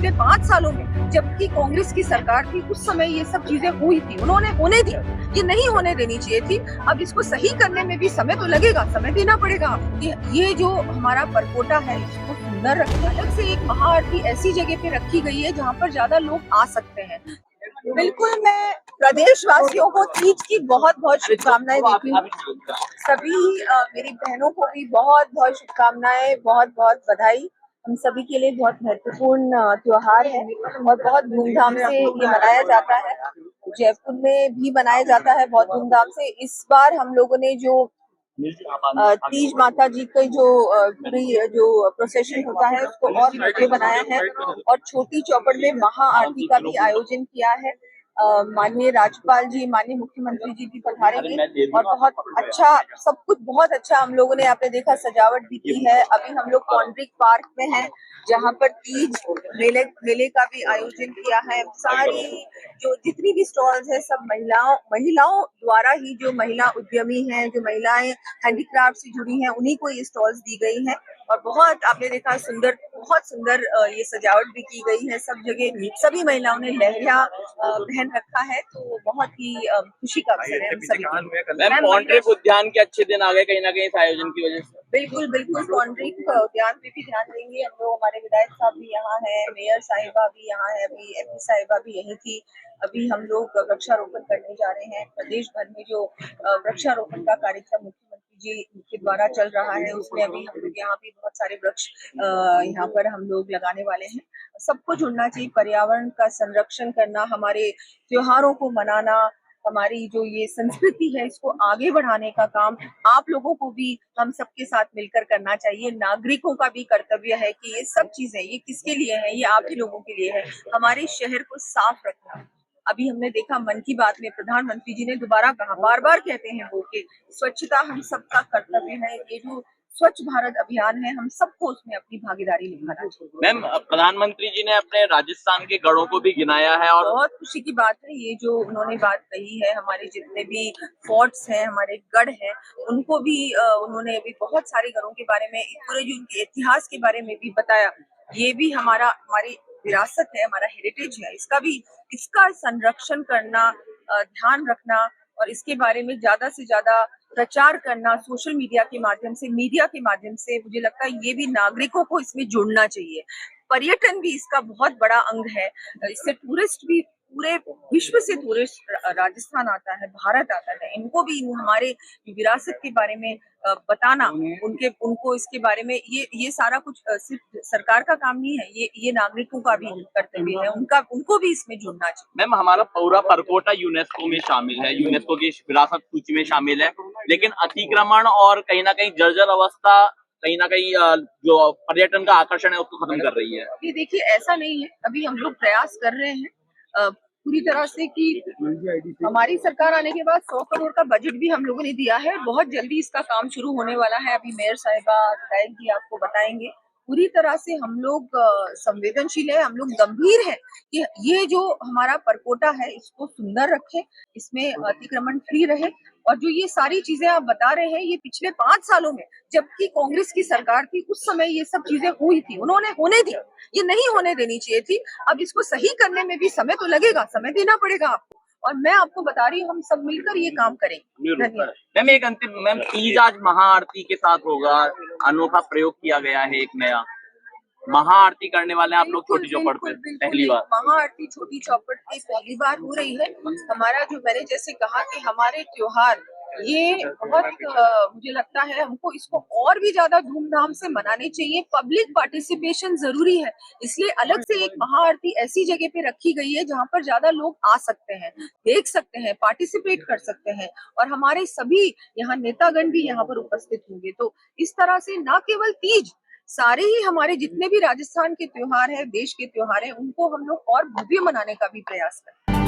पिछले 5 सालों में, जबकि कांग्रेस की सरकार थी उस समय ये सब चीजें हुई थी, उन्होंने होने दी, ये नहीं होने देनी चाहिए थी। अब इसको सही करने में भी समय तो लगेगा, समय देना पड़ेगा। ये जो हमारा परकोटा है इसको सुंदर रखना, अलग से एक महाआरती ऐसी जगह पे रखी गई है जहाँ पर ज्यादा लोग आ सकते हैं। बिल्कुल, मैं प्रदेशवासियों को तीज की बहुत बहुत शुभकामनाएं देती हूँ। सभी मेरी बहनों को भी बहुत बहुत शुभकामनाएं, बहुत बहुत बधाई। हम सभी के लिए बहुत महत्वपूर्ण त्योहार है और बहुत धूमधाम से ये मनाया जाता है। जयपुर में भी मनाया जाता है बहुत धूमधाम से। इस बार हम लोगों ने जो तीज माता जी का पूरी जो प्रोसेशन होता है उसको और भव्य बनाया है और छोटी चौपड़ में महाआरती का भी आयोजन किया है। माननीय राज्यपाल जी, माननीय मुख्यमंत्री जी भी पधारेंगे और बहुत अच्छा, सब कुछ बहुत अच्छा हम लोगों ने, आपने देखा, सजावट भी की है। अभी हम लोग पौंड्रिक पार्क में हैं जहाँ पर तीज मेले का भी आयोजन किया है। सारी जो जितनी भी स्टॉल्स है सब महिलाओं द्वारा ही, जो महिला उद्यमी हैं, जो महिलाएं हैंडीक्राफ्ट से जुड़ी हैं, उन्हीं को ये स्टॉल्स दी गई हैं और बहुत, आपने देखा, सुंदर, बहुत सुंदर ये सजावट भी की गई है। सब जगह सभी महिलाओं ने लहरिया पहन रखा है, तो बहुत ही खुशी का अवसर है हम सभी। मैम, पौंड्रिक उद्यान के अच्छे दिन आ गए कहीं ना कहीं इस आयोजन की वजह से। बिल्कुल बिल्कुल, पौंड्रिक उद्यान पे भी ध्यान देंगे हम लोग। हमारे विधायक साहब भी यहाँ है, मेयर साहिबा भी यहाँ है, अभी एमपी साहिबा भी यही थी। अभी हम लोग वृक्षारोपण करने जा रहे हैं। प्रदेश भर में जो वृक्षारोपण का कार्यक्रम मुख्यमंत्री जी के द्वारा चल रहा है, उसमें अभी हम लोग यहाँ भी बहुत सारे वृक्ष यहाँ पर हम लोग लगाने वाले हैं। सबको जुड़ना चाहिए, पर्यावरण का संरक्षण करना, हमारे त्योहारों को मनाना, हमारी जो ये संस्कृति है इसको आगे बढ़ाने का काम आप लोगों को भी हम सबके साथ मिलकर करना चाहिए। नागरिकों का भी कर्तव्य है कि ये सब चीजें, ये किसके लिए है, ये आप ही लोगों के लिए है। हमारे शहर को साफ रखना। अभी हमने देखा मन की बात में प्रधानमंत्री जी ने दोबारा कहा, बार बार कहते हैं वो कि स्वच्छता हम सबका कर्तव्य है। ये जो स्वच्छ भारत अभियान है, हम सबको उसमें अपनी भागीदारी निभाना चाहिए। मैम, प्रधानमंत्री जी ने अपने राजस्थान के गढ़ों को भी गिनाया है और बहुत खुशी की बात है ये जो उन्होंने बात कही है। हमारे जितने भी फोर्ट्स हैं, हमारे गढ़ हैं, उनको भी उन्होंने अभी बहुत सारे गढ़ों के बारे में, पूरे जो उनके इतिहास के बारे में भी बताया। ये भी हमारी विरासत है, हमारा हेरिटेज है। इसका संरक्षण करना, ध्यान रखना और इसके बारे में ज्यादा से ज्यादा प्रचार करना सोशल मीडिया के माध्यम से, मीडिया के माध्यम से, मुझे लगता है ये भी नागरिकों को इसमें जुड़ना चाहिए। पर्यटन भी इसका बहुत बड़ा अंग है। इससे टूरिस्ट भी, पूरे विश्व से टूरिस्ट राजस्थान आता है, भारत आता है। इनको भी हमारे विरासत के बारे में बताना, उनको इसके बारे में, ये सारा कुछ सिर्फ सरकार का काम नहीं है, ये नागरिकों का भी कर्तव्य है। उनको भी इसमें जुड़ना चाहिए। मैम, हमारा पूरा परकोटा यूनेस्को में शामिल है, यूनेस्को की विरासत सूची में शामिल है, लेकिन अतिक्रमण और कहीं ना कहीं जर्जर अवस्था कहीं ना कहीं जो पर्यटन का आकर्षण है उसको खत्म कर रही है। ये देखिए, ऐसा नहीं है, अभी हम लोग प्रयास कर रहे हैं पूरी तरह से कि हमारी सरकार आने के बाद 100 करोड़ का बजट भी हम लोगों ने दिया है। बहुत जल्दी इसका काम शुरू होने वाला है। अभी मेयर साहिबा, विधायक जी आपको बताएंगे। पूरी तरह से हम लोग संवेदनशील है, हम लोग गंभीर हैं कि ये जो हमारा परकोटा है इसको सुंदर रखें, इसमें अतिक्रमण फ्री रहे। और जो ये सारी चीजें आप बता रहे हैं, ये पिछले 5 सालों में, जबकि कांग्रेस की सरकार थी उस समय ये सब चीजें हुई थी, उन्होंने होने दी, ये नहीं होने देनी चाहिए थी। अब इसको सही करने में भी समय तो लगेगा, समय देना पड़ेगा आपको। और मैं आपको बता रही हूँ, हम सब मिलकर ये काम करेंगे। धन्यवाद। मैम, एक अंतिम, मैम, तीज आज महाआरती के साथ होगा, अनोखा प्रयोग किया गया है, एक नया महाआरती करने वाले आप लोग छोटी चौपड़ पे पहली बार। महाआरती छोटी चौपड़ पे पहली बार हो रही है। हमारा जो, मैंने जैसे कहा कि हमारे त्योहार ये बहुत मुझे लगता है हमको इसको और भी ज्यादा धूमधाम से मनाने चाहिए। पब्लिक पार्टिसिपेशन जरूरी है, इसलिए अलग से एक महाआरती ऐसी जगह पे रखी गई है जहाँ पर ज्यादा लोग आ सकते हैं, देख सकते हैं, पार्टिसिपेट कर सकते हैं। और हमारे सभी यहाँ नेतागण भी यहाँ पर उपस्थित होंगे। तो इस तरह से न केवल तीज, सारे ही हमारे जितने भी राजस्थान के त्योहार है, देश के त्योहार है, उनको हम लोग और भव्य मनाने का भी प्रयास करें।